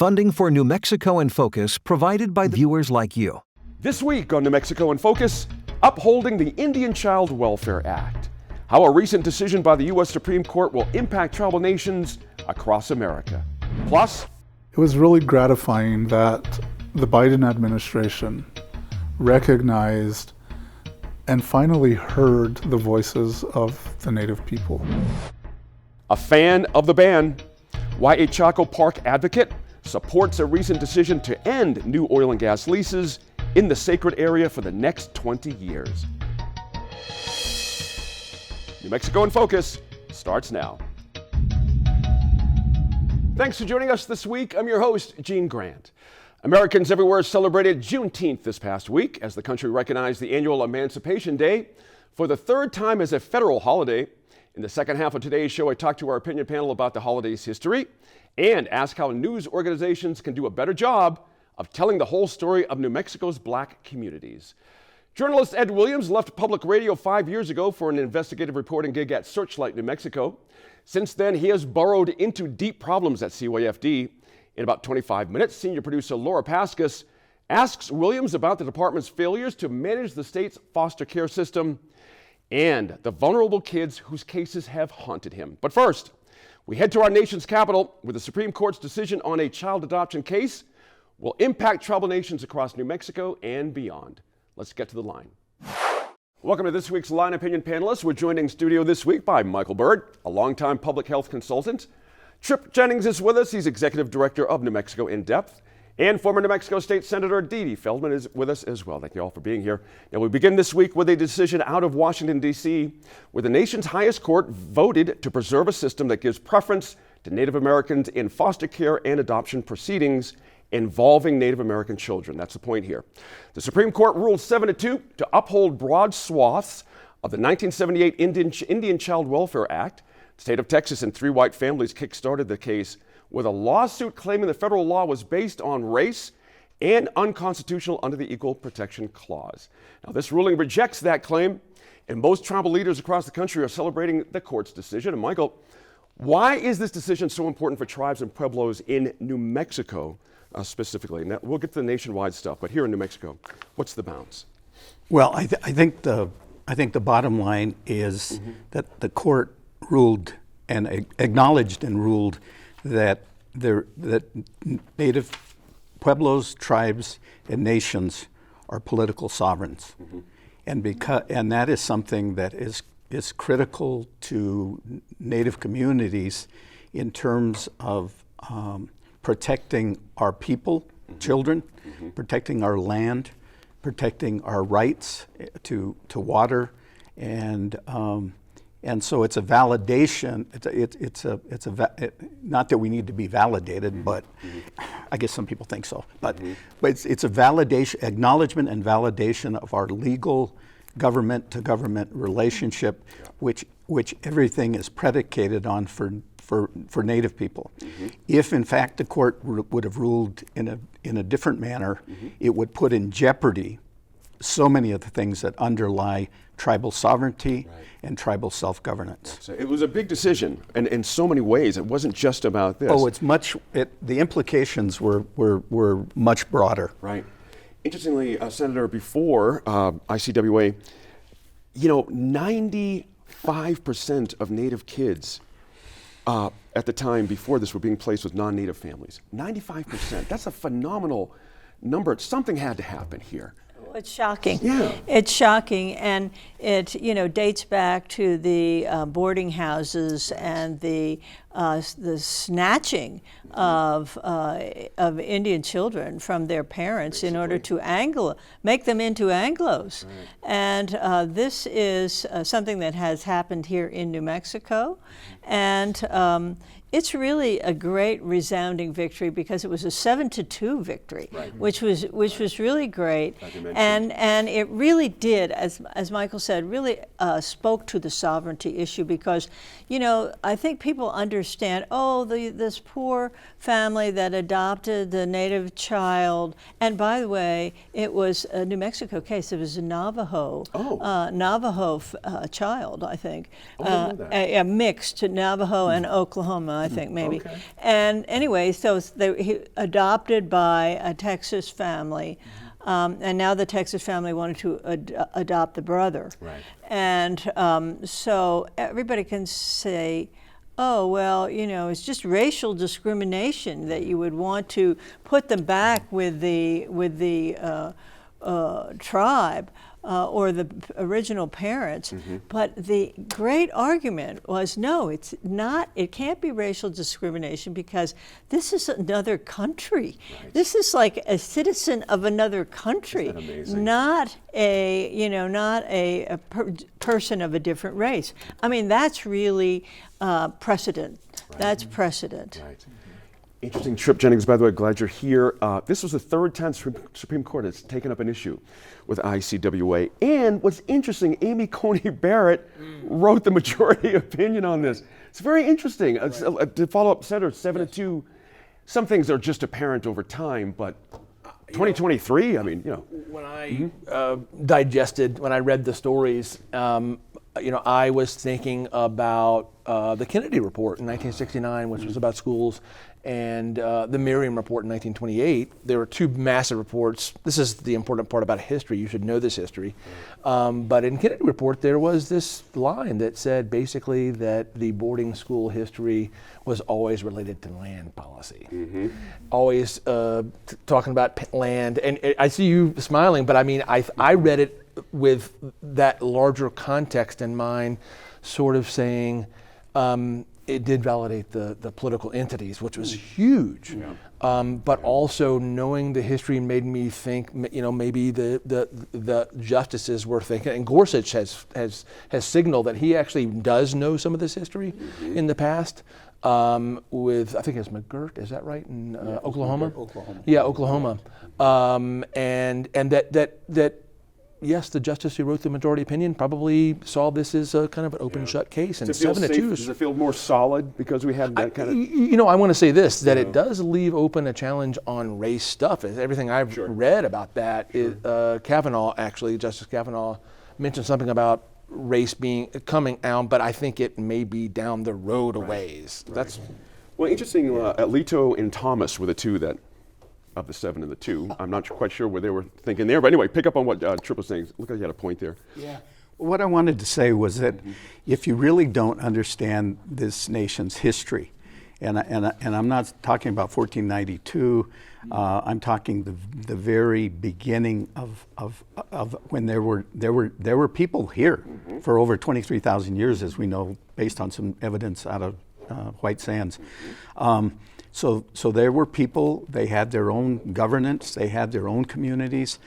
Funding for New Mexico in Focus provided by viewers like you. This week on New Mexico in Focus, upholding the Indian Child Welfare Act. How a recent decision by the U.S. Supreme Court will impact tribal nations across America. Plus, it was really gratifying that the Biden administration recognized and finally heard the voices of the Native people. a fan of the ban, why a Chaco Park advocate supports a recent decision to end new oil and gas leases in the sacred area for the next 20 years. New Mexico in Focus starts now. Thanks for joining us this week. I'm your host, Gene Grant. Americans everywhere celebrated Juneteenth this past week as the country recognized the annual Emancipation Day for the third time as a federal holiday. In the second half of today's show, I talked to our opinion panel about the holiday's history and ask how news organizations can do a better job of telling the whole story of New Mexico's black communities. Journalist Ed Williams left public radio 5 years ago for an investigative reporting gig at Searchlight, New Mexico. Since then, he has burrowed into deep problems at CYFD. In about 25 minutes, senior producer Laura Paskus asks Williams about the department's failures to manage the state's foster care system and the vulnerable kids whose cases have haunted him. But first, we head to our nation's capital, where the Supreme Court's decision on a child adoption case will impact tribal nations across New Mexico and beyond. Let's get to the line. Welcome to this week's Line Opinion panelists. We're joined in studio this week by Michael Byrd, a longtime public health consultant. Trip Jennings is with us. He's executive director of New Mexico In Depth. And former New Mexico State Senator Dee Dee Feldman is with us as well. Thank you all for being here. Now, we begin this week with a decision out of Washington, D.C., where the nation's highest court voted to preserve a system that gives preference to Native Americans in foster care and adoption proceedings involving Native American children. That's the point here. The Supreme Court ruled 7-2 to uphold broad swaths of the 1978 Indian Child Welfare Act. The state of Texas and 3 white families kick-started the case with a lawsuit claiming the federal law was based on race and unconstitutional under the Equal Protection Clause. Now, this ruling rejects that claim, and most tribal leaders across the country are celebrating the court's decision. And Michael, why is this decision so important for tribes and pueblos in New Mexico specifically? Now, we'll get to the nationwide stuff, but here in New Mexico, what's the bounce? Well, I think the bottom line is that the court ruled and acknowledged and ruled that Native pueblos, tribes, and nations are political sovereigns, and that is something that is critical to Native communities in terms of protecting our people, children, protecting our land, protecting our rights to water, and so it's a validation. Not that we need to be validated, but I guess some people think so. But it's a validation, acknowledgement, and validation of our legal government-to-government relationship, which everything is predicated on for Native people. If in fact the court would have ruled in a different manner, it would put in jeopardy so many of the things that underlie tribal sovereignty and tribal self-governance. So it was a big decision, and in so many ways, it wasn't just about this. Oh, the implications were much broader. Right. Interestingly, Senator, before ICWA, 95% of Native kids at the time before this were being placed with non-Native families. 95%. That's a phenomenal number. Something had to happen here. It's shocking. Yeah. It's shocking, and it dates back to the boarding houses and the snatching of Indian children from their parents, basically, in order to make them into Anglos. Right. And this is something that has happened here in New Mexico, and it's really a great resounding victory because it was a 7-2 victory, which was really great, and it really did, as Michael said, really spoke to the sovereignty issue because, I think people understand, this poor family that adopted the Native child, and by the way, it was a New Mexico case. It was a Navajo child, I think, a mixed Navajo and Oklahoma. I think maybe. Okay. And anyway, so he adopted by a Texas family. And now the Texas family wanted to adopt the brother. Right. And so everybody can say, oh, well, it's just racial discrimination that you would want to put them back with the tribe or the original parents. But the great argument was, no, it's not. It can't be racial discrimination because this is another country. Right. This is like a citizen of another country, Isn't that amazing? not a person of a different race. I mean, that's really precedent. Right. That's precedent. Right. Interesting trip, Jennings, by the way, glad you're here. This was the third time Supreme Court has taken up an issue with ICWA. And what's interesting, Amy Coney Barrett wrote the majority opinion on this. It's very interesting. To follow up, Senator, 7-2, some things are just apparent over time, but 2023, I mean, When I when I read the stories, I was thinking about the Kennedy report in 1969, which was about schools, and the Merriam report in 1928. There were two massive reports. This is the important part about history. You should know this history. But in Kennedy report, there was this line that said basically that the boarding school history was always related to land policy. Always talking about land. And I see you smiling, but I mean, I read it with that larger context in mind, sort of saying, it did validate the political entities, which was huge. But also knowing the history made me think, maybe the justices were thinking, and Gorsuch has signaled that he actually does know some of this history in the past. With, I think it's McGirt, is that right, in Oklahoma? Oklahoma. Yeah, Oklahoma. And that yes, the justice who wrote the majority opinion probably saw this as a kind of an open shut case. And does it feel 7-2 safe? is, Does it feel more solid because we have that kind of... I want to say this, that it does leave open a challenge on race stuff. Everything I've read about that is Kavanaugh, actually, Justice Kavanaugh mentioned something about race coming out, but I think it may be down the road a ways. That's Well, interesting, Alito and Thomas were the two that, of the 7 and the 2. I'm not quite sure where they were thinking there, but anyway, pick up on what Tripp was saying. Look like you had a point there. Yeah. What I wanted to say was that if you really don't understand this nation's history, and I'm not talking about 1492, I'm talking the very beginning of when there were people here for over 23,000 years, as we know, based on some evidence out of White Sands. So there were people, they had their own governance, they had their own communities.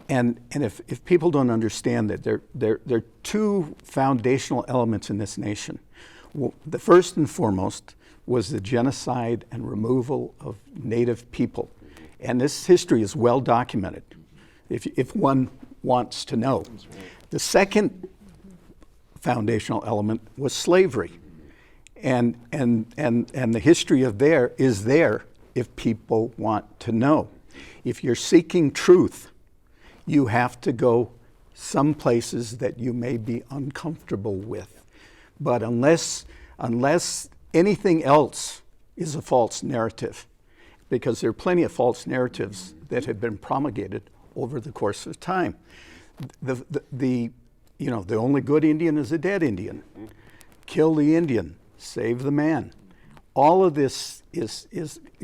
And if people don't understand that there are two foundational elements in this nation. The first and foremost was the genocide and removal of Native people. And this history is well documented, if one wants to know. The second foundational element was slavery. And the history of there is there if people want to know. If you're seeking truth, you have to go some places that you may be uncomfortable with. But unless anything else is a false narrative, because there are plenty of false narratives that have been promulgated over the course of time. The only good Indian is a dead Indian. Kill the Indian. Save the man. All of this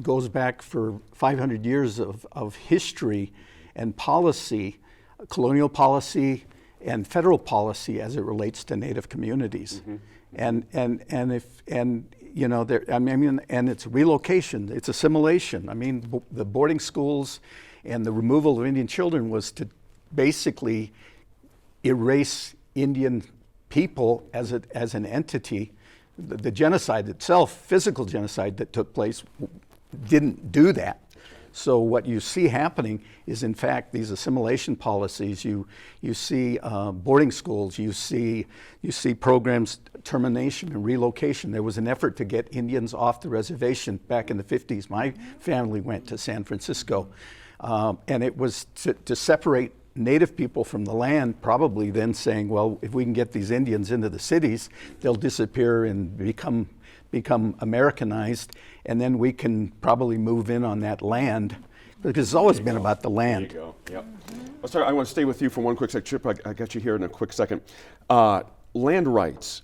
goes back for 500 years of history and policy, colonial policy and federal policy as it relates to Native communities. And it's relocation, it's assimilation. I mean, the boarding schools and the removal of Indian children was to basically erase Indian people as an entity. The genocide itself, physical genocide that took place, didn't do that. So what you see happening is, in fact, these assimilation policies. You see boarding schools. You see programs, termination and relocation. There was an effort to get Indians off the reservation back in the 50s. My family went to San Francisco, and it was to separate Native people from the land, probably then saying, well, if we can get these Indians into the cities, they'll disappear and become become Americanized, and then we can probably move in on that land, because it's always been about the land. There you go. Yep. Oh, sorry, I want to stay with you for one quick second. Chip, I got you here in a quick second. Land rights.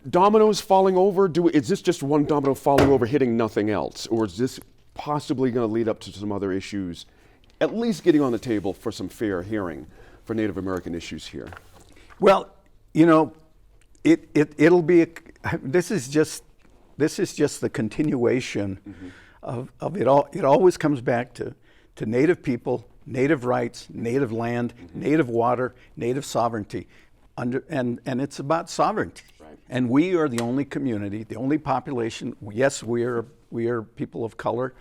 Dominoes falling over, is this just one domino falling over, hitting nothing else? Or is this possibly going to lead up to some other issues, at least getting on the table for some fair hearing for Native American issues here? Well, you know, it'll be, this is just the continuation of it all. It always comes back to Native people, Native rights, Native land, Native water, Native sovereignty. And it's about sovereignty. Right. And we are the only community, the only population. Yes, we are people of color,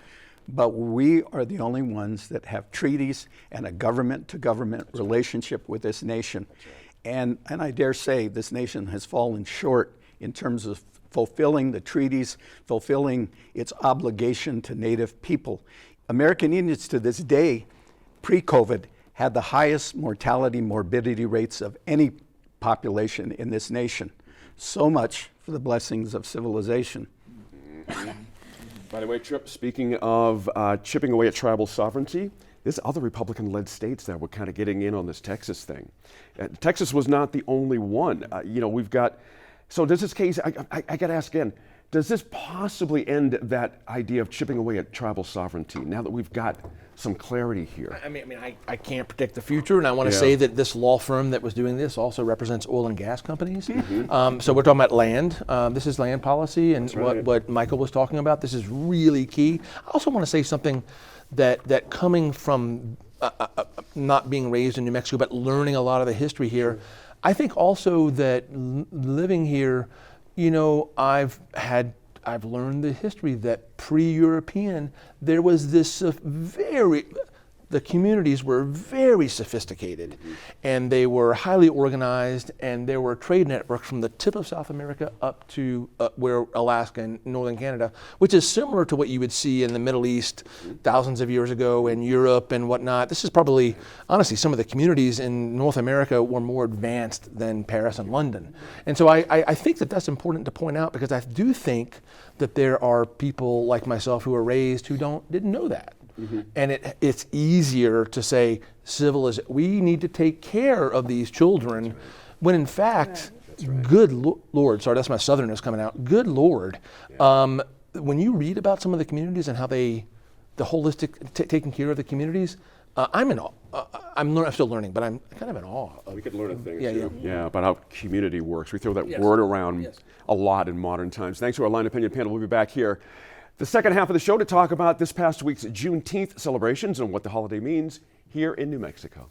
but we are the only ones that have treaties and a government-to-government relationship with this nation. Right. And I dare say this nation has fallen short in terms of fulfilling the treaties, fulfilling its obligation to Native people. American Indians to this day, pre-COVID, had the highest mortality, morbidity rates of any population in this nation. So much for the blessings of civilization. By the way, Trip, speaking of chipping away at tribal sovereignty, there's other Republican-led states that were kind of getting in on this Texas thing. Texas was not the only one. We've got, so does this case, I got to ask again, does this possibly end that idea of chipping away at tribal sovereignty now that we've got some clarity here? I can't predict the future, and I want to say that this law firm that was doing this also represents oil and gas companies. So we're talking about land. This is land policy, and what Michael was talking about. This is really key. I also want to say something that coming from not being raised in New Mexico, but learning a lot of the history here, I think also that living here, I've learned the history that pre-European, there was this the communities were very sophisticated, and they were highly organized, and there were trade networks from the tip of South America up to where Alaska and northern Canada, which is similar to what you would see in the Middle East thousands of years ago, in Europe and whatnot. This is probably, honestly, some of the communities in North America were more advanced than Paris and London. And so I think that that's important to point out, because I do think that there are people like myself who are raised who didn't know that. And it's easier to say we need to take care of these children, when in fact, good Lord, sorry, that's my Southernness coming out. Good Lord, when you read about some of the communities and how the holistic taking care of the communities, I'm in awe. I'm still learning, but I'm kind of in awe. We could learn a thing too. Yeah, about how community works. We throw that word around a lot in modern times. Thanks to our Line Opinion panel. We'll be back here the second half of the show to talk about this past week's Juneteenth celebrations and what the holiday means here in New Mexico.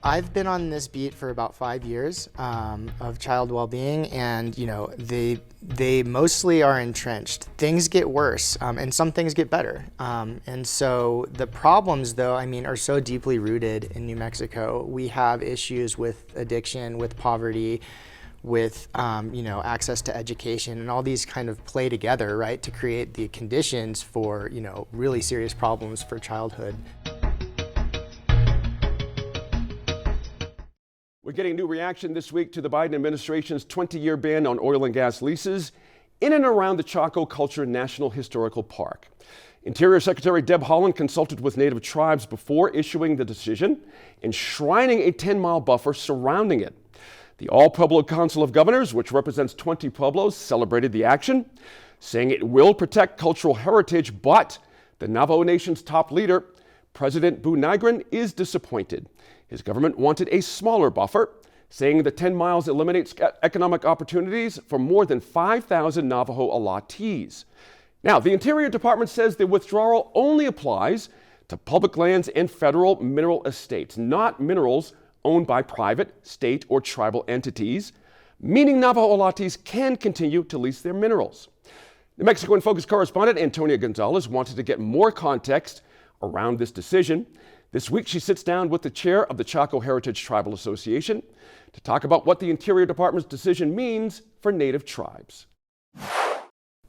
I've been on this beat for about 5 years of child well-being, and they mostly are entrenched. Things get worse, and some things get better. And so the problems, though, are so deeply rooted in New Mexico. We have issues with addiction, with poverty, with access to education, and all these kind of play together, right, to create the conditions for really serious problems for childhood. We're getting a new reaction this week to the Biden administration's 20-year ban on oil and gas leases in and around the Chaco Culture National Historical Park. Interior Secretary Deb Haaland consulted with Native tribes before issuing the decision, enshrining a 10-mile buffer surrounding it. The All Pueblo Council of Governors, which represents 20 pueblos, celebrated the action, saying it will protect cultural heritage, but the Navajo Nation's top leader, President Bu Nigrin, is disappointed. His government wanted a smaller buffer, saying the 10 miles eliminates economic opportunities for more than 5,000 Navajo allottees. Now, the Interior Department says the withdrawal only applies to public lands and federal mineral estates, not minerals owned by private, state, or tribal entities, meaning Navajo allottees can continue to lease their minerals. New Mexico in Focus correspondent Antonia Gonzalez wanted to get more context around this decision. This week, she sits down with the chair of the Chaco Heritage Tribal Association to talk about what the Interior Department's decision means for Native tribes.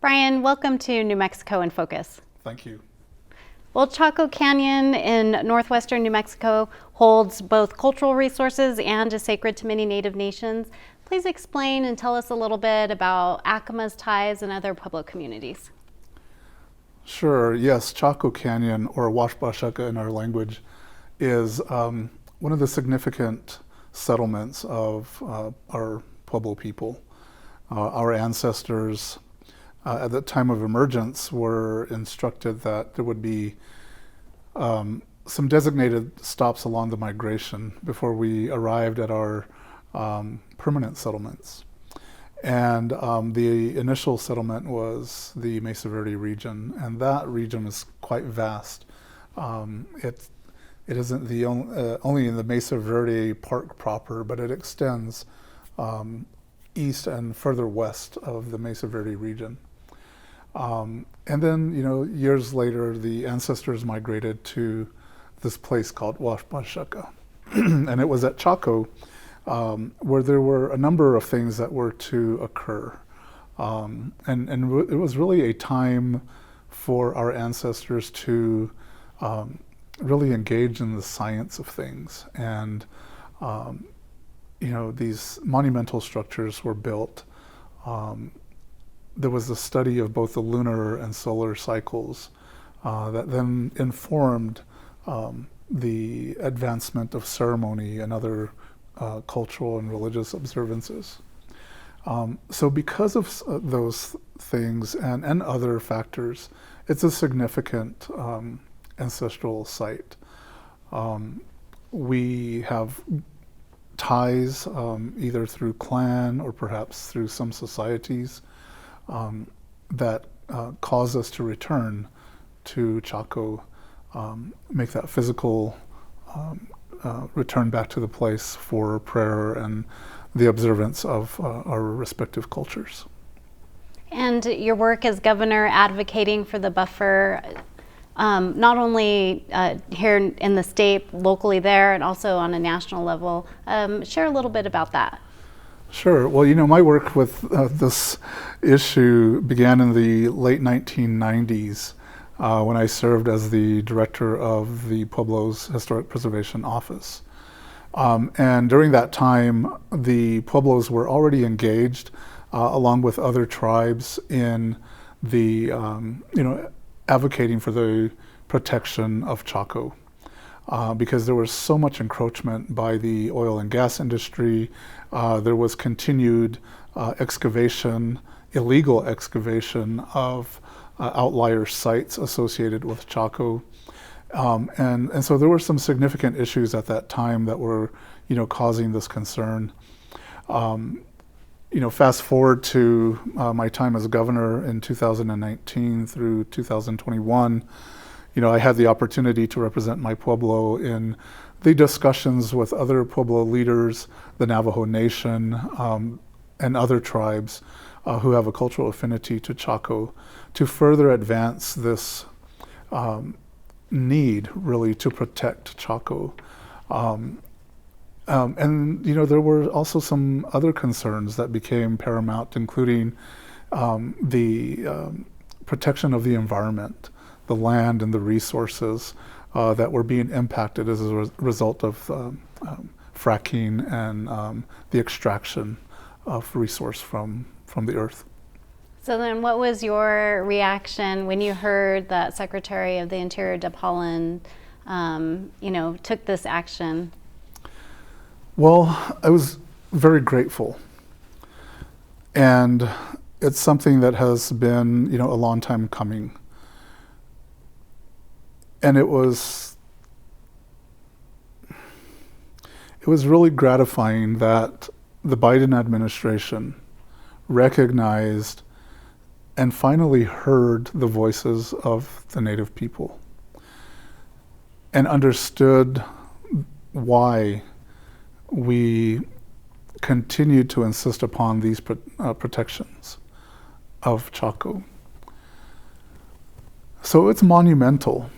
Brian, welcome to New Mexico in Focus. Thank you. Well, Chaco Canyon in northwestern New Mexico holds both cultural resources and is sacred to many Native nations. Please explain and tell us a little bit about Acama's ties and other Pueblo communities. Sure, yes, Chaco Canyon, or Washbashaka in our language, is one of the significant settlements of our Pueblo people. Our ancestors at the time of emergence were instructed that there would be some designated stops along the migration before we arrived at our permanent settlements. And the initial settlement was the Mesa Verde region, and that region is quite vast. It isn't the only in the Mesa Verde Park proper, but it extends east and further west of the Mesa Verde region. And then, years later, the ancestors migrated to this place called Washbashaka. And it was at Chaco where there were a number of things that were to occur. And it was really a time for our ancestors to really engage in the science of things. And, these monumental structures were built. There was a study of both the lunar and solar cycles that then informed the advancement of ceremony and other cultural and religious observances. So because of those things and other factors, it's a significant ancestral site. We have ties either through clan or perhaps through some societies that cause us to return to Chaco, make that physical return back to the place for prayer and the observance of our respective cultures. And your work as governor advocating for the buffer, not only here in the state, locally there, and also on a national level. Share a little bit about that. Sure. Well, my work with this issue began in the late 1990s when I served as the director of the Pueblo's Historic Preservation Office. And during that time, the Pueblos were already engaged, along with other tribes, in the, advocating for the protection of Chaco. Because there was so much encroachment by the oil and gas industry. There was continued excavation, illegal excavation of outlier sites associated with Chaco. And so there were some significant issues at that time that were, causing this concern. Fast forward to my time as governor in 2019 through 2021, I had the opportunity to represent my Pueblo in the discussions with other Pueblo leaders, the Navajo Nation, and other tribes who have a cultural affinity to Chaco, to further advance this need, really, to protect Chaco. And there were also some other concerns that became paramount, including the protection of the environment, the land and the resources that were being impacted as a result of fracking and the extraction of resource from the earth. So then what was your reaction when you heard that Secretary of the Interior, Deb Haaland, took this action? Well, I was very grateful. And it's something that has been, a long time coming. And it was really gratifying that the Biden administration recognized and finally heard the voices of the Native people and understood why we continued to insist upon these protections of Chaco. So it's monumental,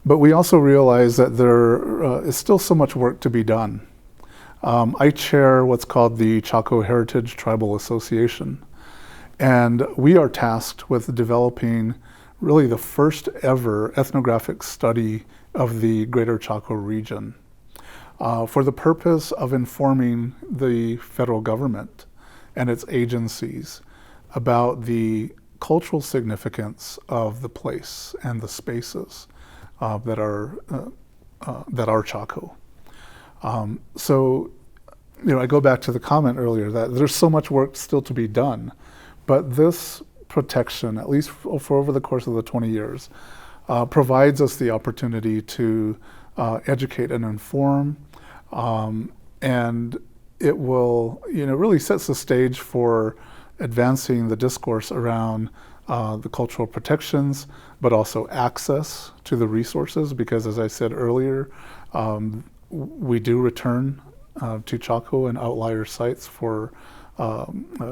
but we also realize that there is still so much work to be done. I chair what's called the Chaco Heritage Tribal Association, and we are tasked with developing really the first ever ethnographic study of the Greater Chaco region. for the purpose of informing the federal government and its agencies about the cultural significance of the place and the spaces that are Chaco. So, I go back to the comment earlier that there's so much work still to be done, but this protection, at least for over the course of the 20 years, provides us the opportunity to educate and inform, and it will, really sets the stage for advancing the discourse around the cultural protections, but also access to the resources, because as I said earlier, we do return to Chaco and outlier sites for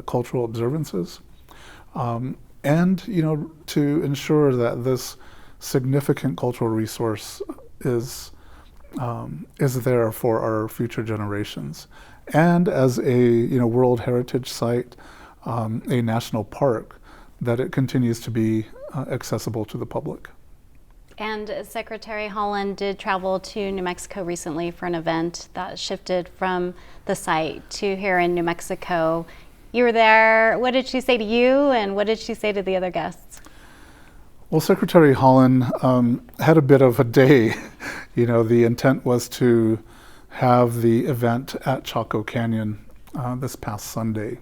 cultural observances. And, to ensure that this significant cultural resource is there for our future generations. And as a World Heritage Site, a national park, that it continues to be accessible to the public. And Secretary Haaland did travel to New Mexico recently for an event that shifted from the site to here in New Mexico. You were there. What did she say to you, and what did she say to the other guests? Well, Secretary Haaland had a bit of a day. The intent was to have the event at Chaco Canyon this past Sunday.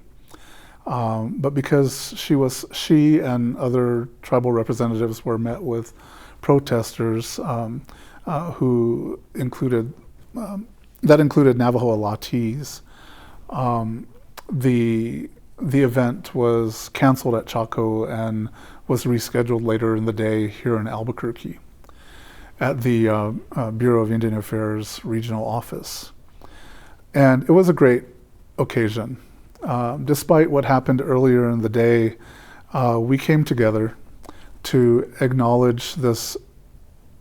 But because she and other tribal representatives were met with protesters who included Navajo Alatis, the event was canceled at Chaco and was rescheduled later in the day here in Albuquerque at the Bureau of Indian Affairs regional office. And it was a great occasion. Despite what happened earlier in the day, we came together to acknowledge this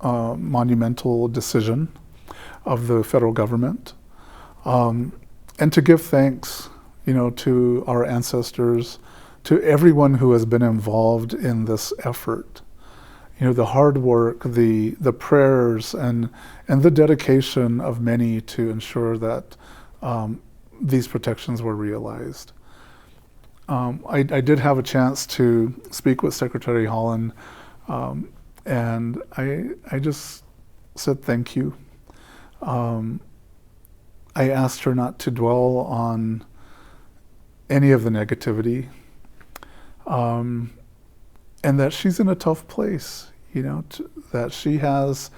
monumental decision of the federal government, and to give thanks, to our ancestors, to everyone who has been involved in this effort. The hard work, the prayers, and the dedication of many to ensure that these protections were realized. I did have a chance to speak with Secretary Haaland, and I just said thank you. I asked her not to dwell on any of the negativity, and that she's in a tough place, that she has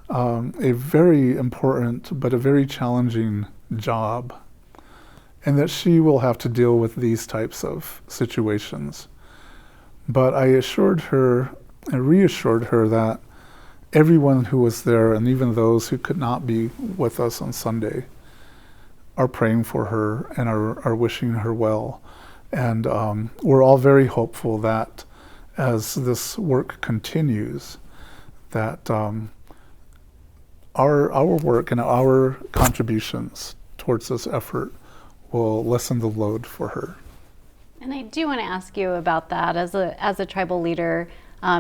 a very important but a very challenging job, and that she will have to deal with these types of situations. But I assured her and reassured her that everyone who was there, and even those who could not be with us on Sunday, are praying for her and are wishing her well. And we're all very hopeful that as this work continues, that our work and our contributions towards this effort will lessen the load for her. And I do want to ask you about that. As a tribal leader,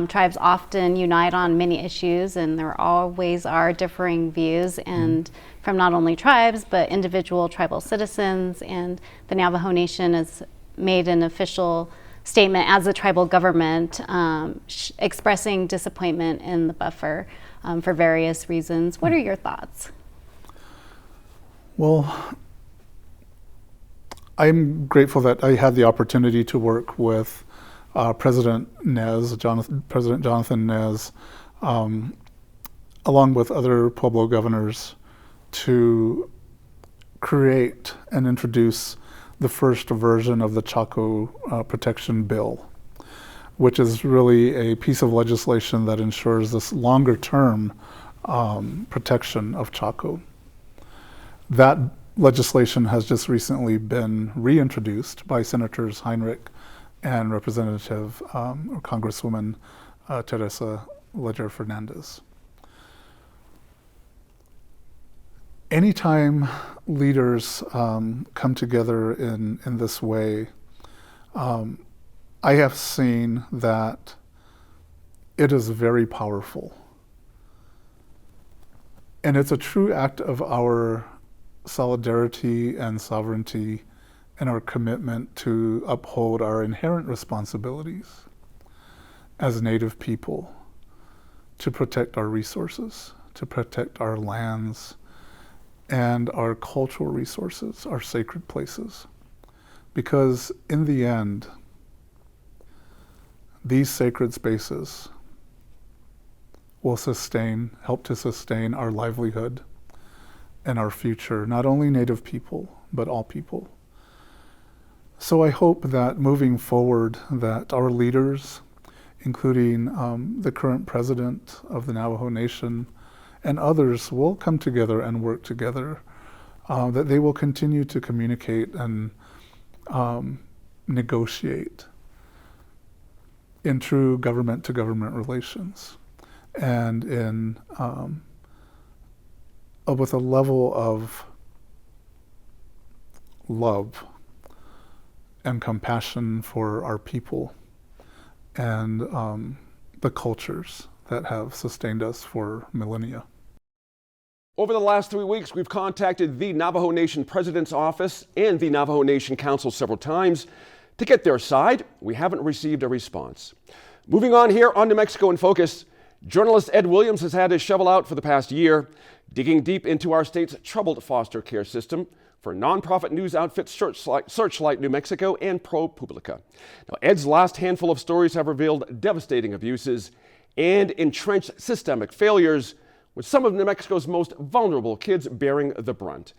tribes often unite on many issues, and there always are differing views, and from not only tribes, but individual tribal citizens. And the Navajo Nation has made an official statement as a tribal government expressing disappointment in the buffer for various reasons. What are your thoughts? Well, I'm grateful that I had the opportunity to work with President Jonathan Nez, along with other Pueblo governors, to create and introduce the first version of the Chaco Protection Bill, which is really a piece of legislation that ensures this longer-term protection of Chaco. That legislation has just recently been reintroduced by Senators Heinrich and Representative or Congresswoman Teresa Leger Fernandez. Anytime leaders come together in this way, I have seen that it is very powerful. And it's a true act of our solidarity and sovereignty and our commitment to uphold our inherent responsibilities as Native people to protect our resources, to protect our lands and our cultural resources, our sacred places. Because in the end, these sacred spaces will help to sustain our livelihood and our future, not only Native people, but all people. So I hope that moving forward, that our leaders, including the current president of the Navajo Nation and others, will come together and work together, that they will continue to communicate and negotiate in true government-to-government relations, and in with a level of love and compassion for our people and the cultures that have sustained us for millennia. Over the last 3 weeks, we've contacted the Navajo Nation President's Office and the Navajo Nation Council several times to get their side. We haven't received a response. Moving on here on New Mexico in Focus, journalist Ed Williams has had his shovel out for the past year, digging deep into our state's troubled foster care system for nonprofit news outfits Searchlight New Mexico and ProPublica. Now, Ed's last handful of stories have revealed devastating abuses and entrenched systemic failures, with some of New Mexico's most vulnerable kids bearing the brunt.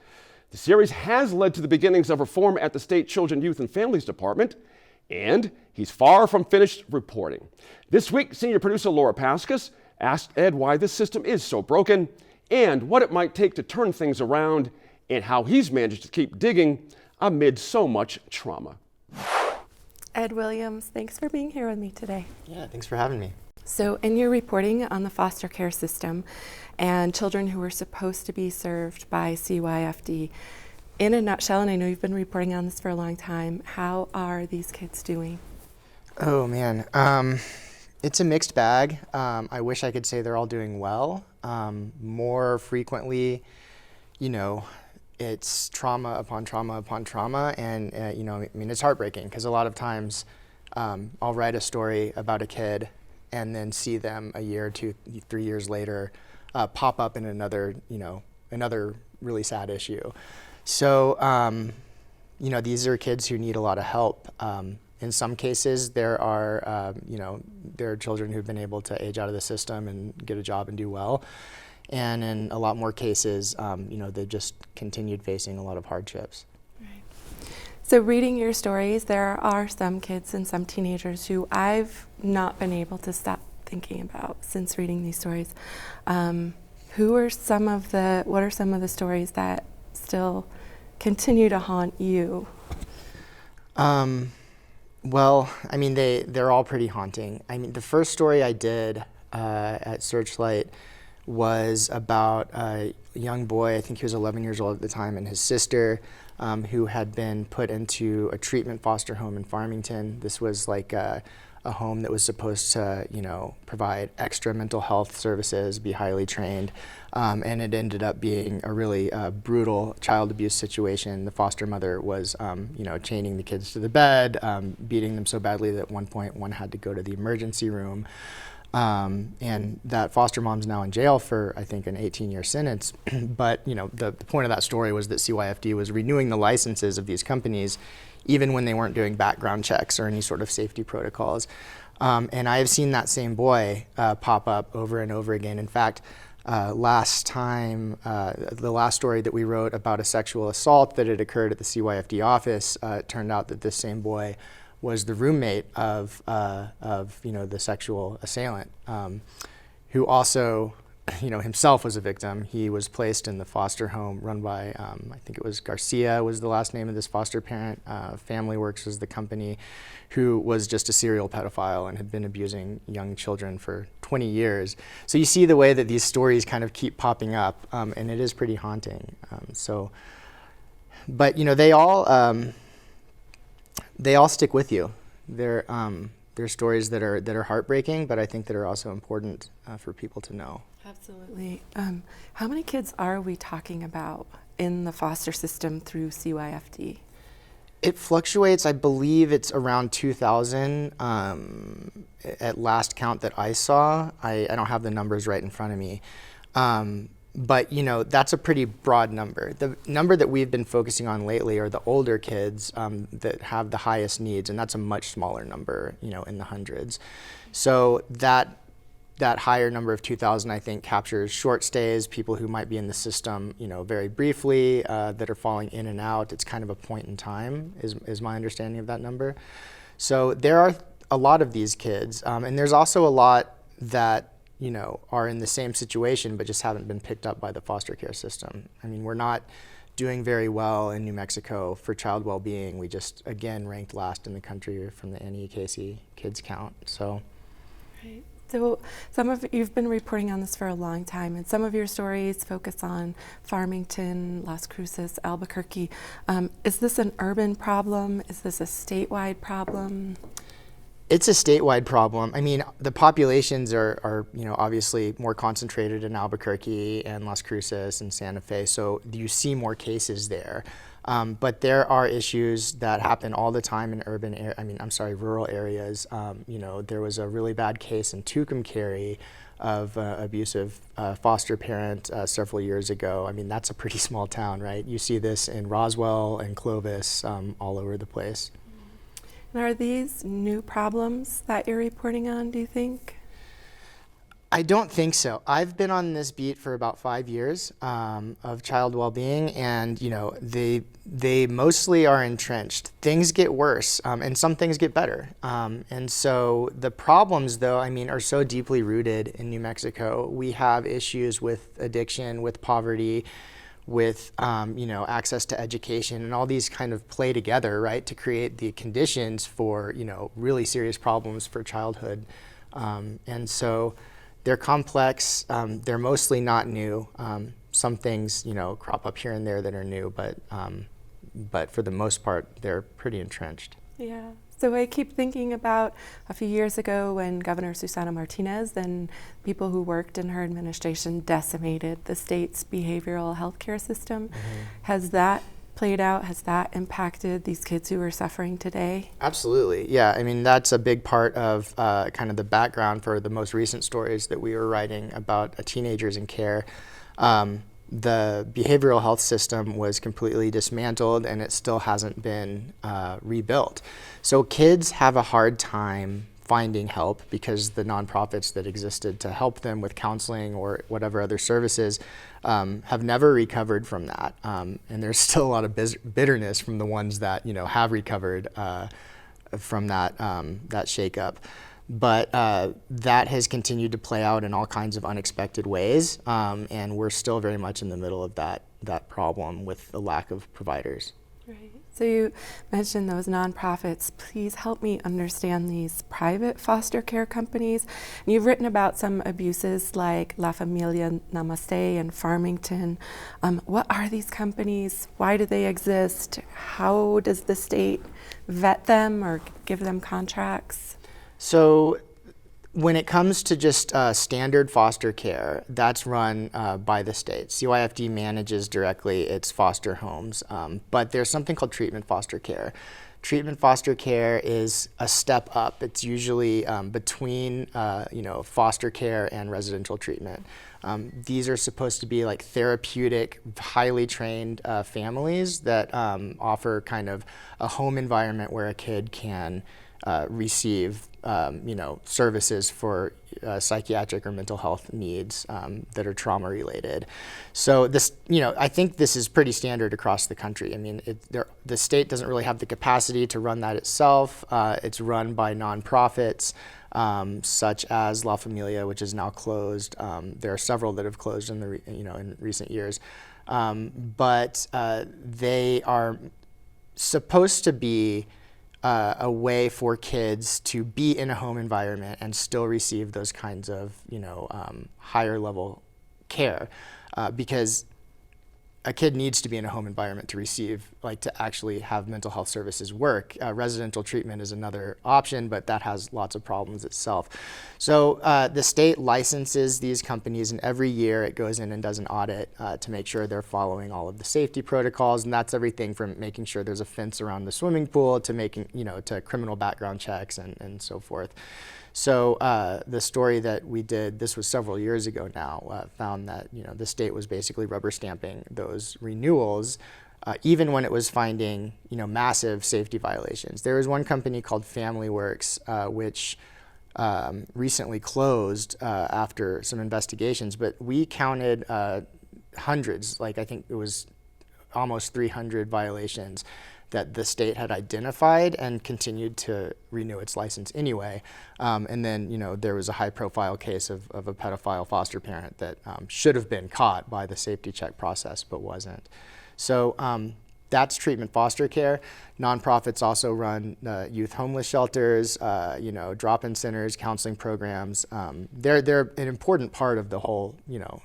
The series has led to the beginnings of reform at the State Children, Youth, and Families Department, and he's far from finished reporting. This week, senior producer Laura Paskus asked Ed why this system is so broken and what it might take to turn things around, and how he's managed to keep digging amid so much trauma. Ed Williams, thanks for being here with me today. Yeah, thanks for having me. So in your reporting on the foster care system and children who were supposed to be served by CYFD, in a nutshell, and I know you've been reporting on this for a long time, how are these kids doing? Oh man, it's a mixed bag. I wish I could say they're all doing well. More frequently, it's trauma upon trauma upon trauma, and it's heartbreaking because a lot of times I'll write a story about a kid and then see them a year, 2, 3 years later pop up in another really sad issue. So, these are kids who need a lot of help. In some cases, there are children who've been able to age out of the system and get a job and do well. And in a lot more cases, they've just continued facing a lot of hardships. Right. So reading your stories, there are some kids and some teenagers who I've not been able to stop thinking about since reading these stories. What are some of the stories that still continue to haunt you? Well, they're all pretty haunting. The first story I did at Searchlight was about a young boy, I think he was 11 years old at the time, and his sister, who had been put into a treatment foster home in Farmington. This was like a home that was supposed to, provide extra mental health services, be highly trained, and it ended up being a really brutal child abuse situation. The foster mother was, chaining the kids to the bed, beating them so badly that at one point one had to go to the emergency room. And that foster mom's now in jail for, I think, an 18-year sentence. But, the point of that story was that CYFD was renewing the licenses of these companies even when they weren't doing background checks or any sort of safety protocols. And I have seen that same boy pop up over and over again. In fact, the last story that we wrote about a sexual assault that had occurred at the CYFD office, it turned out that this same boy was the roommate of the sexual assailant, who also, himself was a victim. He was placed in the foster home run by, I think it was Garcia was the last name of this foster parent. Family Works was the company, who was just a serial pedophile and had been abusing young children for 20 years. So you see the way that these stories kind of keep popping up, and it is pretty haunting. But they all stick with you. They're they're stories that are heartbreaking, but I think that are also important for people to know. Absolutely. How many kids are we talking about in the foster system through CYFD? It fluctuates. I believe it's around 2,000 at last count that I saw. I don't have the numbers right in front of me. But you know, that's a pretty broad number. The number that we've been focusing on lately are the older kids that have the highest needs, and that's a much smaller number, you know, in the hundreds. So that higher number of 2,000, I think, captures short stays, people who might be in the system, you know, very briefly, that are falling in and out. It's kind of a point in time, is my understanding of that number. So there are a lot of these kids, and there's also a lot that, you know, are in the same situation but just haven't been picked up by the foster care system. I mean, we're not doing very well in New Mexico for child well-being. We just, again, ranked last in the country from the NEKC kids count. So. Right. So you've been reporting on this for a long time, and some of your stories focus on Farmington, Las Cruces, Albuquerque. Is this an urban problem? Is this a statewide problem? It's a statewide problem. I mean, the populations are you know, obviously more concentrated in Albuquerque and Las Cruces and Santa Fe, so you see more cases there. But there are issues that happen all the time in rural areas. You know, there was a really bad case in Tucumcari of abusive foster parent several years ago. I mean, that's a pretty small town, right? You see this in Roswell and Clovis, all over the place. And are these new problems that you're reporting on, do you think? I don't think so. I've been on this beat for about 5 years of child well-being, and you know, they mostly are entrenched. Things get worse, and some things get better. And so the problems, though, I mean, are so deeply rooted in New Mexico. We have issues with addiction, with poverty, with you know, access to education, and all these kind of play together, right, to create the conditions for, you know, really serious problems for childhood. And so they're complex. They're mostly not new. Some things, you know, crop up here and there that are new, but for the most part, they're pretty entrenched. Yeah. So I keep thinking about a few years ago when Governor Susana Martinez and people who worked in her administration decimated the state's behavioral health care system. Mm-hmm. Has that played out? Has that impacted these kids who are suffering today? Absolutely, yeah. I mean, that's a big part of kind of the background for the most recent stories that we were writing about teenagers in care. The behavioral health system was completely dismantled, and it still hasn't been rebuilt. So kids have a hard time finding help because the nonprofits that existed to help them with counseling or whatever other services have never recovered from that. And there's still a lot of bitterness from the ones that, you know, have recovered from that shakeup. But that has continued to play out in all kinds of unexpected ways, and we're still very much in the middle of that problem with the lack of providers. Right. So you mentioned those nonprofits. Please help me understand these private foster care companies. And you've written about some abuses like La Familia Namaste and Farmington. What are these companies? Why do they exist? How does the state vet them or give them contracts? So when it comes to just standard foster care, that's run by the state. CYFD manages directly its foster homes, but there's something called treatment foster care. Treatment foster care is a step up. It's usually between you know, foster care and residential treatment. These are supposed to be like therapeutic, highly trained families that offer kind of a home environment where a kid can receive you know, services for psychiatric or mental health needs that are trauma related. So this, you know, I think this is pretty standard across the country. I mean, the state doesn't really have the capacity to run that itself. It's run by nonprofits such as La Familia, which is now closed. There are several that have closed in in recent years, but they are supposed to be a way for kids to be in a home environment and still receive those kinds of, you know, higher level care, because a kid needs to be in a home environment to receive, like to actually have mental health services work. Residential treatment is another option, but that has lots of problems itself. So the state licenses these companies, and every year it goes in and does an audit to make sure they're following all of the safety protocols, and that's everything from making sure there's a fence around the swimming pool to making, to criminal background checks and so forth. So the story that we did, this was several years ago now, found that the state was basically rubber stamping those renewals, even when it was finding massive safety violations. There was one company called FamilyWorks, which recently closed after some investigations, but we counted hundreds, like I think it was almost 300 violations that the state had identified and continued to renew its license anyway. And then, there was a high-profile case of a pedophile foster parent that should have been caught by the safety check process, but wasn't. So that's treatment foster care. Nonprofits also run youth homeless shelters, drop-in centers, counseling programs. They're an important part of the whole,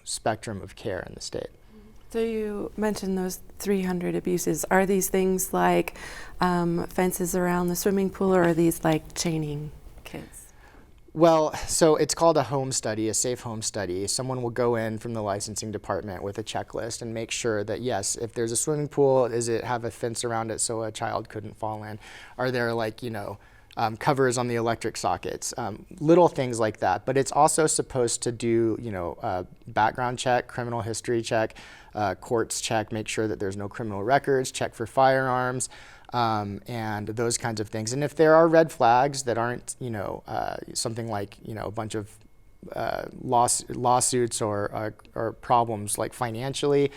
spectrum of care in the state. So you mentioned those 300 abuses. Are these things like fences around the swimming pool, or are these like chaining kids? Well, so it's called a home study, a safe home study. Someone will go in from the licensing department with a checklist and make sure that, yes, if there's a swimming pool, does it have a fence around it so a child couldn't fall in? Are there covers on the electric sockets, little things like that. But it's also supposed to do, background check, criminal history check, courts check, make sure that there's no criminal records, check for firearms, and those kinds of things. And if there are red flags that aren't, something like, a bunch of lawsuits or problems like financially,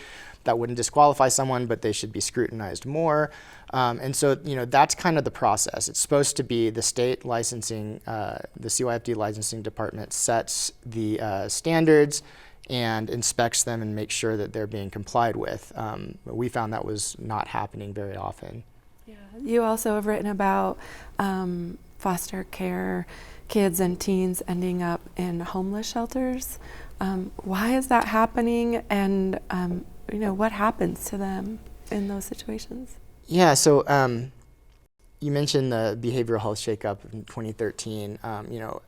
that wouldn't disqualify someone, but they should be scrutinized more. And so, that's kind of the process. It's supposed to be the state licensing, the CYFD licensing department sets the standards and inspects them and makes sure that they're being complied with. But we found that was not happening very often. Yeah. You also have written about foster care kids and teens ending up in homeless shelters. Why is that happening, and what happens to them in those situations? Yeah, so you mentioned the behavioral health shakeup in 2013.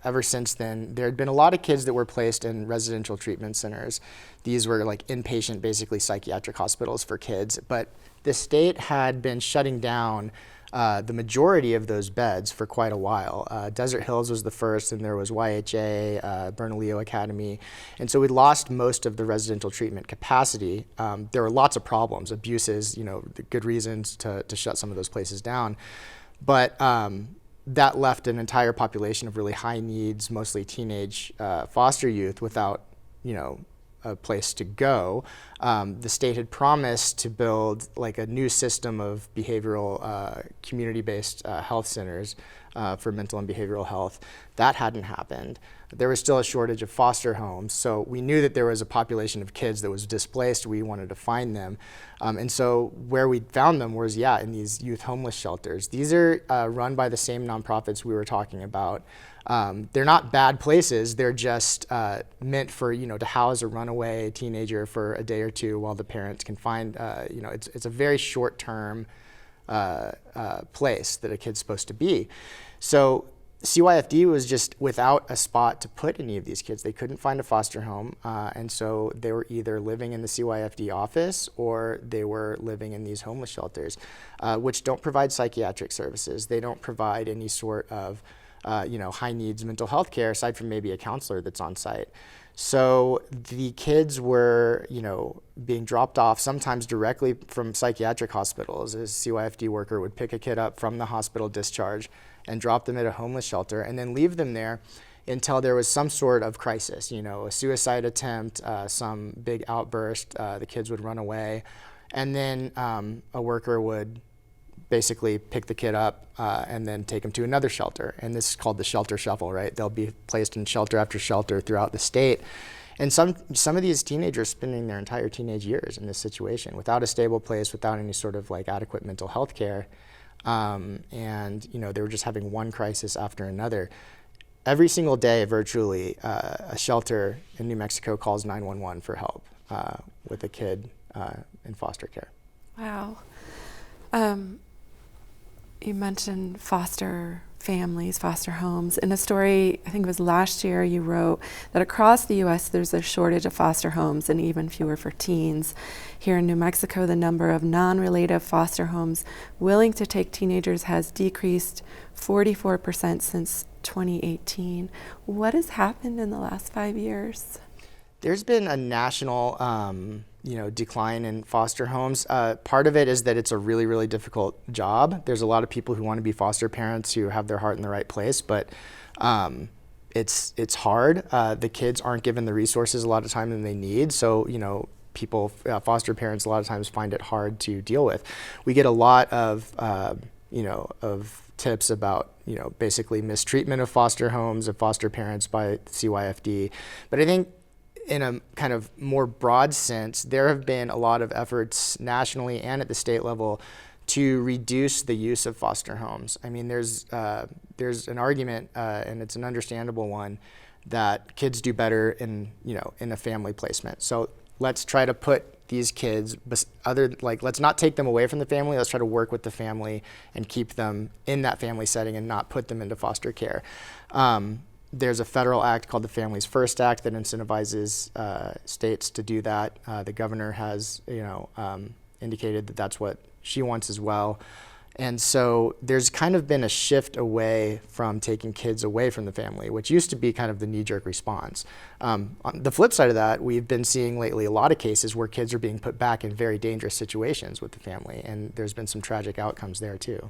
Ever since then, there had been a lot of kids that were placed in residential treatment centers. These were like inpatient, basically psychiatric hospitals for kids. But the state had been shutting down the majority of those beds for quite a while. Desert Hills was the first, and there was YHA, Bernalillo Academy. And so we lost most of the residential treatment capacity. There were lots of problems, abuses, the good reasons to shut some of those places down. But that left an entire population of really high needs, mostly teenage foster youth without, a place to go. The state had promised to build like a new system of behavioral community-based health centers for mental and behavioral health. That hadn't happened. There was still a shortage of foster homes, so we knew that there was a population of kids that was displaced. We wanted to find them. And so where we found them was, in these youth homeless shelters. These are run by the same nonprofits we were talking about. They're not bad places. They're just meant for, to house a runaway teenager for a day or two while the parents can find, it's a very short-term place that a kid's supposed to be. So CYFD was just without a spot to put any of these kids. They couldn't find a foster home, and so they were either living in the CYFD office or they were living in these homeless shelters, which don't provide psychiatric services. They don't provide any sort of high needs mental health care aside from maybe a counselor that's on site. So the kids were, being dropped off sometimes directly from psychiatric hospitals. A CYFD worker would pick a kid up from the hospital discharge and drop them at a homeless shelter and then leave them there until there was some sort of crisis, a suicide attempt, some big outburst, the kids would run away. And then a worker would basically pick the kid up and then take him to another shelter. And this is called the shelter shuffle, right? They'll be placed in shelter after shelter throughout the state. And some of these teenagers spending their entire teenage years in this situation without a stable place, without any sort of like adequate mental health care. And they were just having one crisis after another. Every single day, virtually, a shelter in New Mexico calls 911 for help with a kid in foster care. Wow. You mentioned foster families, foster homes. In a story, I think it was last year, you wrote that across the U.S. there's a shortage of foster homes and even fewer for teens. Here in New Mexico, the number of non-relative foster homes willing to take teenagers has decreased 44% since 2018. What has happened in the last 5 years? There's been a national decline in foster homes. Part of it is that it's a really, really difficult job. There's a lot of people who want to be foster parents who have their heart in the right place, but it's hard. The kids aren't given the resources a lot of time that they need. So, people, foster parents, a lot of times find it hard to deal with. We get a lot of, of tips about, basically mistreatment of foster homes, of foster parents by CYFD. But I think in a kind of more broad sense, there have been a lot of efforts nationally and at the state level to reduce the use of foster homes. I mean, there's an argument, and it's an understandable one, that kids do better in a family placement. So let's try to put these kids let's not take them away from the family. Let's try to work with the family and keep them in that family setting and not put them into foster care. There's a federal act called the Families First Act that incentivizes states to do that. The governor has, indicated that that's what she wants as well. And so there's kind of been a shift away from taking kids away from the family, which used to be kind of the knee-jerk response. On the flip side of that, we've been seeing lately a lot of cases where kids are being put back in very dangerous situations with the family, and there's been some tragic outcomes there too.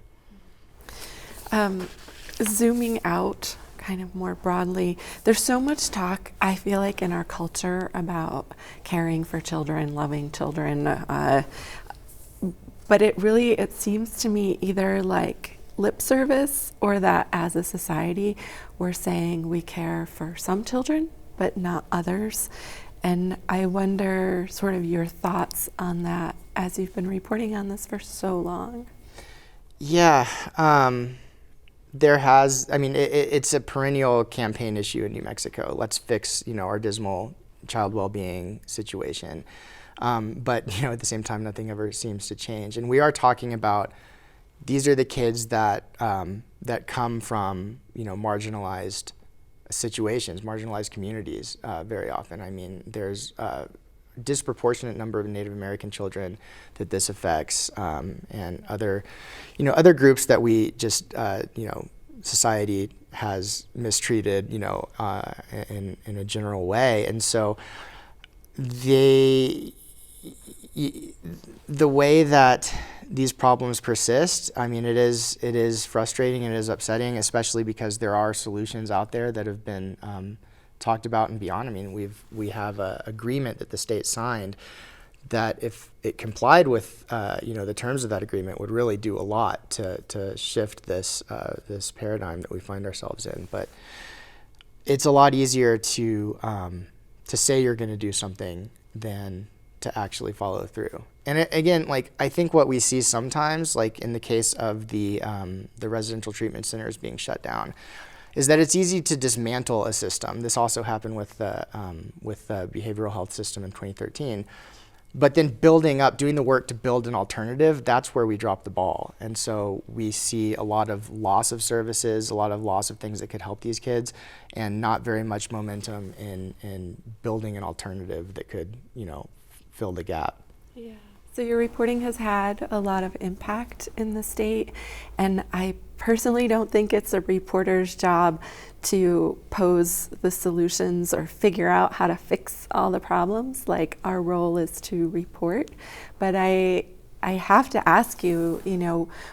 Zooming out kind of more broadly, there's so much talk, I feel like, in our culture about caring for children, loving children, but it seems to me either like lip service or that as a society we're saying we care for some children but not others. And I wonder sort of your thoughts on that as you've been reporting on this for so long. Yeah. It's a perennial campaign issue in New Mexico. Let's fix, our dismal child well-being situation. But, at the same time, nothing ever seems to change. And we are talking about, these are the kids that come from, marginalized situations, marginalized communities very often. I mean, there's a disproportionate number of Native American children that this affects, and other groups that we just, society has mistreated, in a general way. And so the way that these problems persist, I mean, it is frustrating and it is upsetting, especially because there are solutions out there that have been talked about and beyond. I mean, we have an agreement that the state signed that if it complied with the terms of that agreement would really do a lot to shift this paradigm that we find ourselves in. But it's a lot easier to say you're going to do something than to actually follow through. And again, I think what we see sometimes, like in the case of the residential treatment centers being shut down, is that it's easy to dismantle a system. This also happened with the behavioral health system in 2013. But then doing the work to build an alternative, that's where we drop the ball. And so we see a lot of loss of services, a lot of loss of things that could help these kids, and not very much momentum in building an alternative that could, fill the gap. Yeah. So your reporting has had a lot of impact in the state, and I personally don't think it's a reporter's job to pose the solutions or figure out how to fix all the problems. Like, our role is to report. But I have to ask you,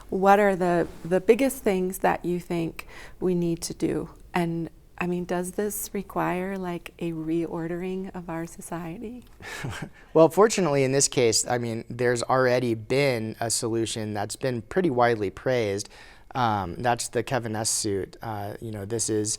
what are the biggest things that you think we need to do? And I mean, does this require a reordering of our society? Well, fortunately, in this case, I mean, there's already been a solution that's been pretty widely praised. That's the Kevin S. suit. This is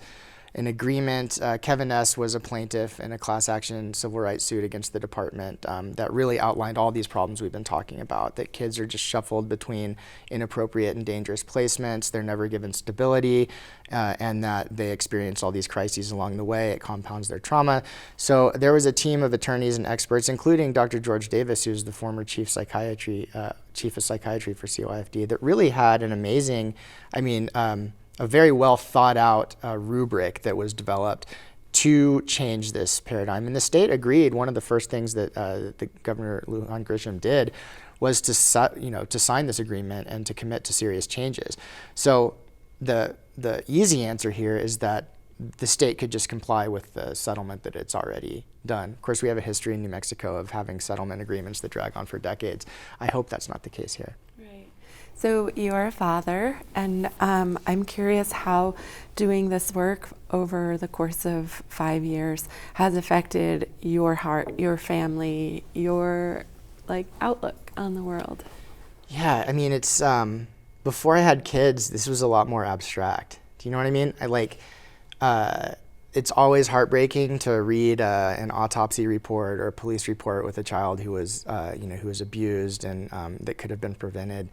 an agreement. Kevin S. was a plaintiff in a class action civil rights suit against the department that really outlined all these problems we've been talking about, that kids are just shuffled between inappropriate and dangerous placements, they're never given stability, and that they experience all these crises along the way. It compounds their trauma. So there was a team of attorneys and experts, including Dr. George Davis, who's the former chief of psychiatry for COIFD, that really had an amazing, a very well thought out rubric that was developed to change this paradigm. And the state agreed. One of the first things that the Governor Lujan Grisham did was to sign this agreement and to commit to serious changes. So the easy answer here is that the state could just comply with the settlement that it's already done. Of course, we have a history in New Mexico of having settlement agreements that drag on for decades. I hope that's not the case here. Right. So you're a father, and I'm curious how doing this work over the course of 5 years has affected your heart, your family, your outlook on the world. Yeah, it's before I had kids, this was a lot more abstract. Do you know what I mean? It's always heartbreaking to read an autopsy report or a police report with a child who was, who was abused and that could have been prevented.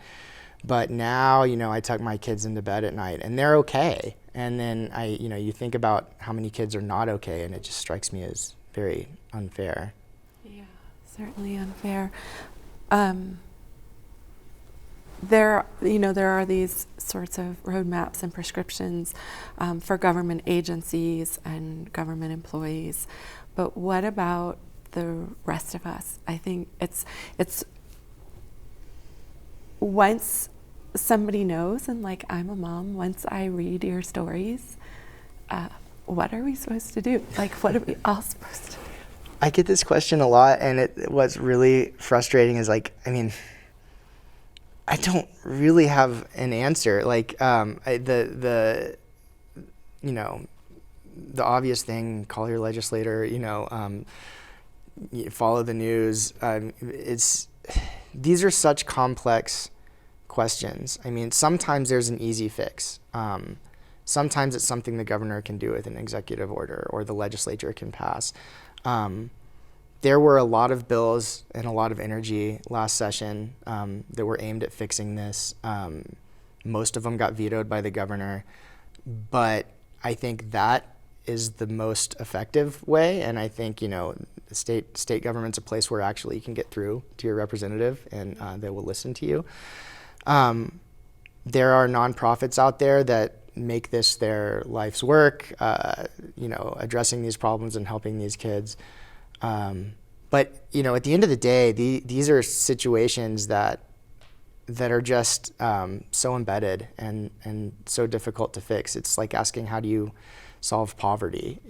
But now, I tuck my kids into bed at night and they're okay. And then you think about how many kids are not okay, and it just strikes me as very unfair. Yeah, certainly unfair. There are these sorts of roadmaps and prescriptions for government agencies and government employees, but what about the rest of us? I think it's once somebody knows, and I'm a mom, once I read your stories, what are we supposed to do? What are we all supposed to do? I get this question a lot, and what's really frustrating is I don't really have an answer. The obvious thing, call your legislator, follow the news. These are such complex questions. Sometimes there's an easy fix. Sometimes it's something the governor can do with an executive order or the legislature can pass. There were a lot of bills and a lot of energy last session that were aimed at fixing this. Most of them got vetoed by the governor, but I think that is the most effective way. And I think, the state government's a place where actually you can get through to your representative and they will listen to you. There are nonprofits out there that make this their life's work, addressing these problems and helping these kids. But at the end of the day, these are situations that are just so embedded and so difficult to fix. It's like asking, how do you solve poverty?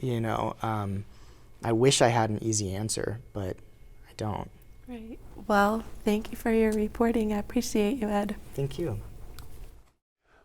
I wish I had an easy answer, but I don't. Right. Well, thank you for your reporting. I appreciate you, Ed. Thank you.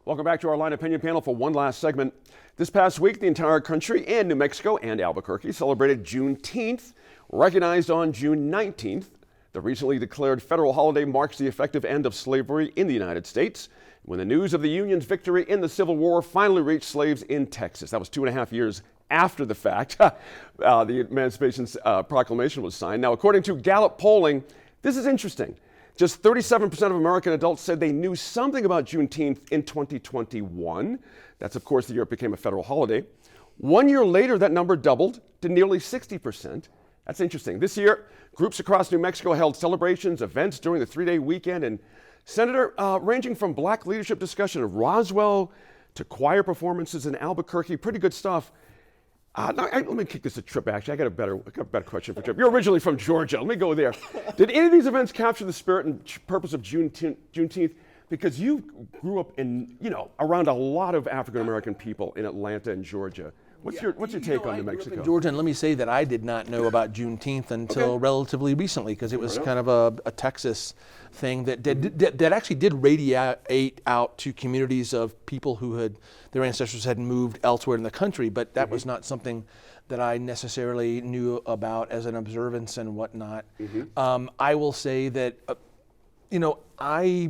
Welcome back to our Line Opinion panel for one last segment. This past week, the entire country and New Mexico and Albuquerque celebrated Juneteenth. Recognized on June 19th, the recently declared federal holiday marks the effective end of slavery in the United States, when the news of the Union's victory in the Civil War finally reached slaves in Texas. That was 2.5 years after the fact the Emancipation Proclamation was signed. Now, according to Gallup polling, this is interesting. Just 37% of American adults said they knew something about Juneteenth in 2021. That's, of course, the year it became a federal holiday. 1 year later, that number doubled to nearly 60%. That's interesting. This year, groups across New Mexico held celebrations, events during the 3-day weekend, and Senator, ranging from black leadership discussion in Roswell to choir performances in Albuquerque, pretty good stuff. Let me kick this a Trip, actually. I got a better question for Trip. You're originally from Georgia. Let me go there. Did any of these events capture the spirit and purpose of Juneteenth? Because you grew up in, around a lot of African-American people in Atlanta and Georgia. What's your take on New Mexico? I grew up in Georgia, and let me say that I did not know about Juneteenth until relatively recently, because it was kind of a Texas thing that actually did radiate out to communities of people who their ancestors had moved elsewhere in the country, but that was not something that I necessarily knew about as an observance and whatnot. I will say that I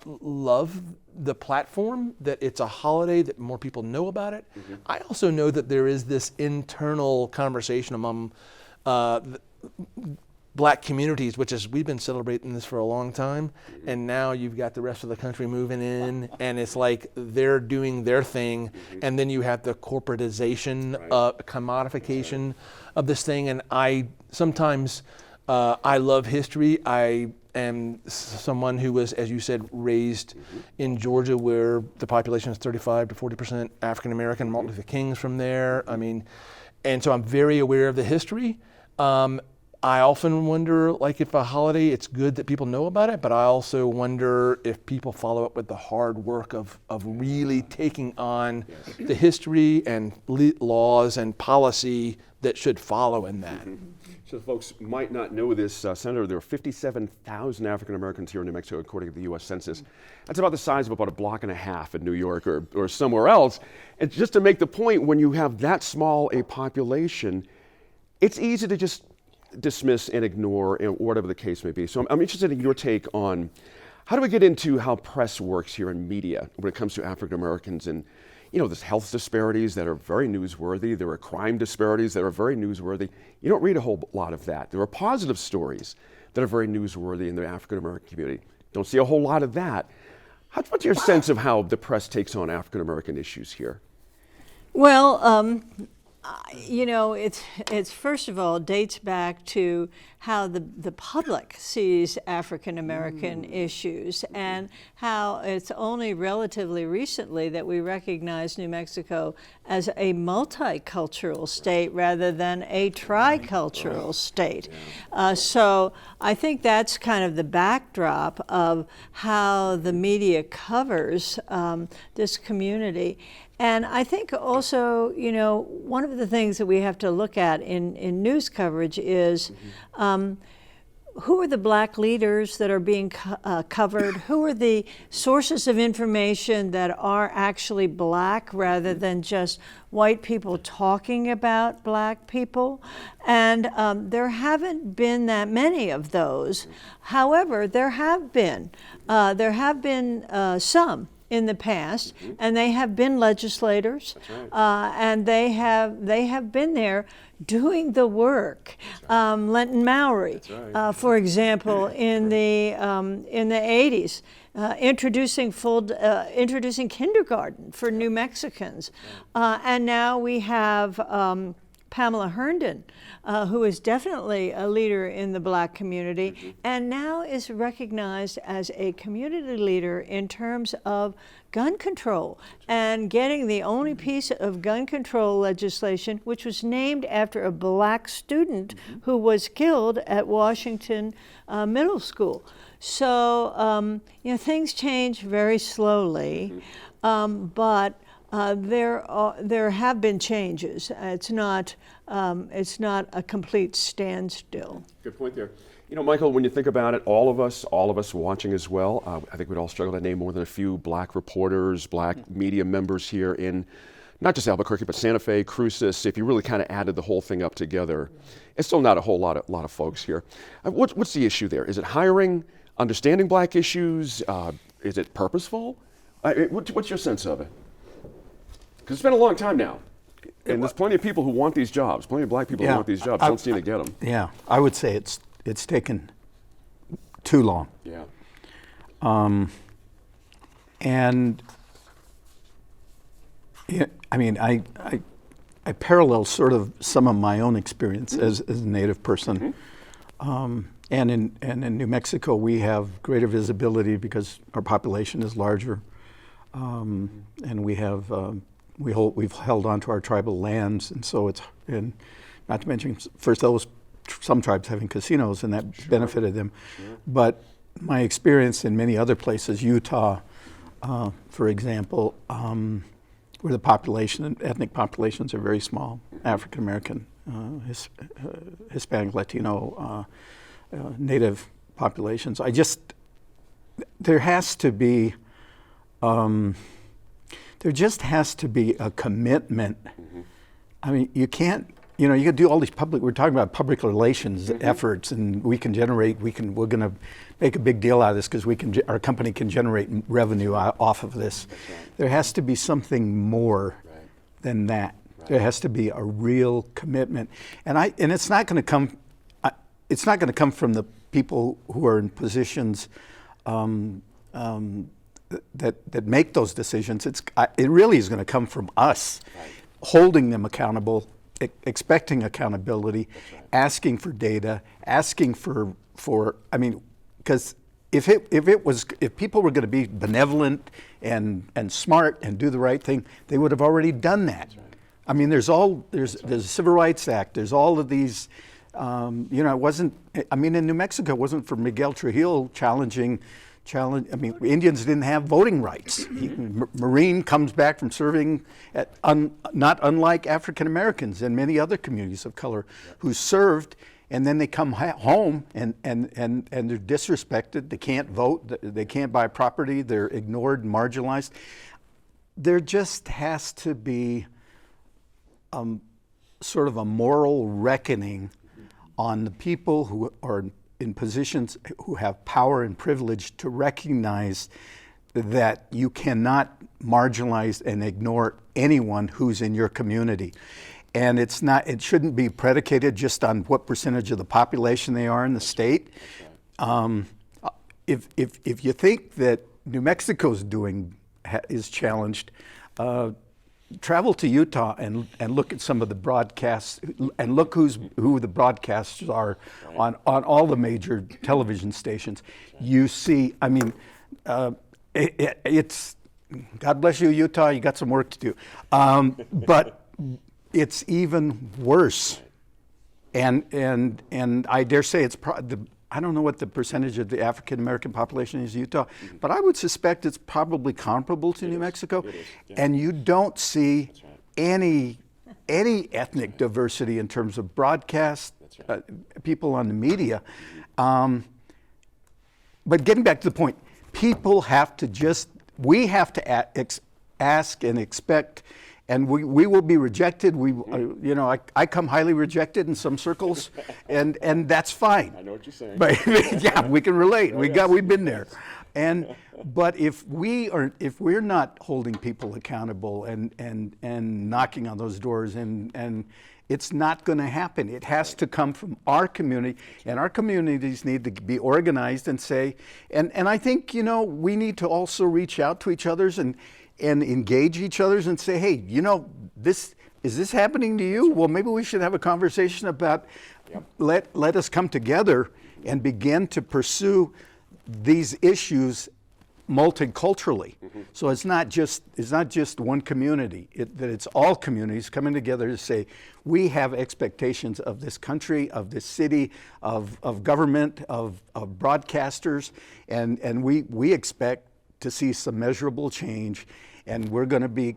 love the platform, that it's a holiday, that more people know about it. I also know that there is this internal conversation among Black communities, which is, we've been celebrating this for a long time, and now you've got the rest of the country moving in, and it's like they're doing their thing, and then you have the corporatization, commodification of this thing. And I sometimes, I love history. I am someone who was, as you said, raised in Georgia, where the population is 35 to 40% African American. Martin Luther King's from there. I mean, and so I'm very aware of the history. I often wonder, like, if a holiday, it's good that people know about it, but I also wonder if people follow up with the hard work of really taking on the history and laws and policy that should follow in that. So folks might not know this, Senator, there are 57,000 African Americans here in New Mexico, according to the U.S. Census. That's about the size of about a block and a half in New York or somewhere else. And just to make the point, when you have that small a population, it's easy to just dismiss and ignore, or whatever the case may be. So I'm interested in your take on how do we get into how press works here in media when it comes to African Americans, and there's health disparities that are very newsworthy. There are crime disparities that are very newsworthy. You don't read a whole lot of that. There are positive stories that are very newsworthy in the African American community. Don't see a whole lot of that. What's your sense of how the press takes on African American issues here? Well, it's first of all dates back to how the public sees African American issues, and how it's only relatively recently that we recognize New Mexico as a multicultural state rather than a tricultural state. So I think that's kind of the backdrop of how the media covers this community. And I think also, one of the things that we have to look at in news coverage is who are the Black leaders that are being covered? Who are the sources of information that are actually Black rather than just white people talking about Black people? And there haven't been that many of those. However, there have been some in the past, and they have been legislators, and they have been there doing the work. Lenton Mowry, for example, in the 80s, introducing kindergarten for New Mexicans, and now we have Pamela Herndon, who is definitely a leader in the Black community, and now is recognized as a community leader in terms of gun control, and getting the only piece of gun control legislation, which was named after a Black student who was killed at Washington Middle School. So, things change very slowly, but there have been changes. It's not a complete standstill. Good point there. Michael, when you think about it, all of us watching as well, I think we'd all struggle to name more than a few Black reporters, Black media members here in not just Albuquerque, but Santa Fe, Cruces. If you really kind of added the whole thing up together, it's still not a whole lot of folks here. What's the issue there? Is it hiring, understanding Black issues? Is it purposeful? What's your sense of it? Because it's been a long time now, and there's plenty of people who want these jobs, plenty of Black people who want these jobs, don't seem to get them. Yeah, I would say it's taken too long. Yeah. And I parallel sort of some of my own experience as a Native person. And in New Mexico, we have greater visibility because our population is larger, and we have we've held on to our tribal lands, and so and not to mention some tribes having casinos, and that benefited them. But my experience in many other places, Utah, for example, where the ethnic populations are very small, African American, Hispanic, Latino, Native populations. There just has to be a commitment. I mean, you can't you know, you could do all these we're talking about public relations efforts, and we're going to make a big deal out of this because our company can generate revenue off of this. There has to be something more than that. There has to be a real commitment, and it's not going to come. It's not going to come from the people who are in positions that make those decisions. It really is going to come from us, holding them accountable, expecting accountability, asking for data, asking for. I mean, because if people were going to be benevolent and smart and do the right thing, they would have already done that. I mean, there's a Civil Rights Act. There's all of these. You know, it wasn't. I mean, in New Mexico, it wasn't for Miguel Trujillo challenging. I mean, Indians didn't have voting rights. Marine comes back from serving not unlike African Americans and many other communities of color who served, and then they come home and they're disrespected. They can't vote. They can't buy property. They're ignored and marginalized. There just has to be sort of a moral reckoning on the people who are in positions who have power and privilege to recognize that you cannot marginalize and ignore anyone who's in your community. And it shouldn't be predicated just on what percentage of the population they are in the state. If you think that New Mexico's is challenged, travel to Utah and look at some of the broadcasts and look who the broadcasters are on all the major television stations. You see, I mean, it's God bless you, Utah. You got some work to do, but it's even worse. And I dare say it's I don't know what the percentage of the African American population is in Utah, but I would suspect it's probably comparable to New Mexico. And you don't see any ethnic diversity in terms of broadcast, people on the media. But getting back to the point, people have to we have to ask and expect. And we will be rejected. I come highly rejected in some circles, and that's fine. I know what you're saying. But yeah, we can relate. We've been there. But if we're not holding people accountable and knocking on those doors, and it's not going to happen. It has to come from our community, and our communities need to be organized and say. And I think we need to also reach out to each other's and engage each other and say, hey, is this happening to you? Well, maybe we should have a conversation about let us come together and begin to pursue these issues multiculturally. So it's not just one community, that it's all communities coming together to say, we have expectations of this country, of this city, of government, of broadcasters, and we expect to see some measurable change, and we're going to be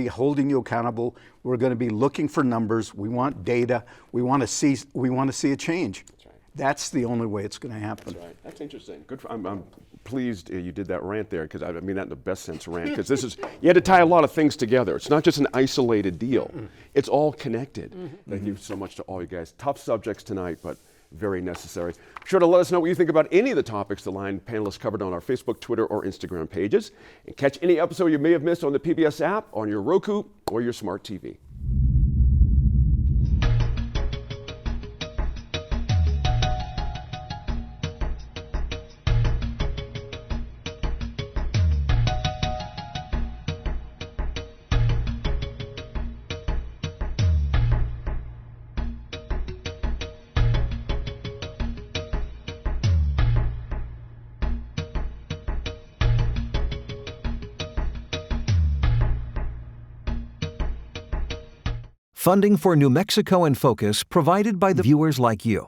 holding you accountable. We're going to be looking for numbers. We want data. We want to see a change. That's right. That's the only way it's going to happen. That's right. That's interesting. Good. I'm pleased you did that rant there, because I mean that in the best sense rant, because you had to tie a lot of things together. It's not just an isolated deal. It's all connected. Thank you so much to all you guys. Tough subjects tonight, but very necessary. Be sure to let us know what you think about any of the topics the Line panelists covered on our Facebook, Twitter, or Instagram pages. And catch any episode you may have missed on the PBS app, on your Roku, or your smart TV. Funding for New Mexico in Focus provided by the viewers like you.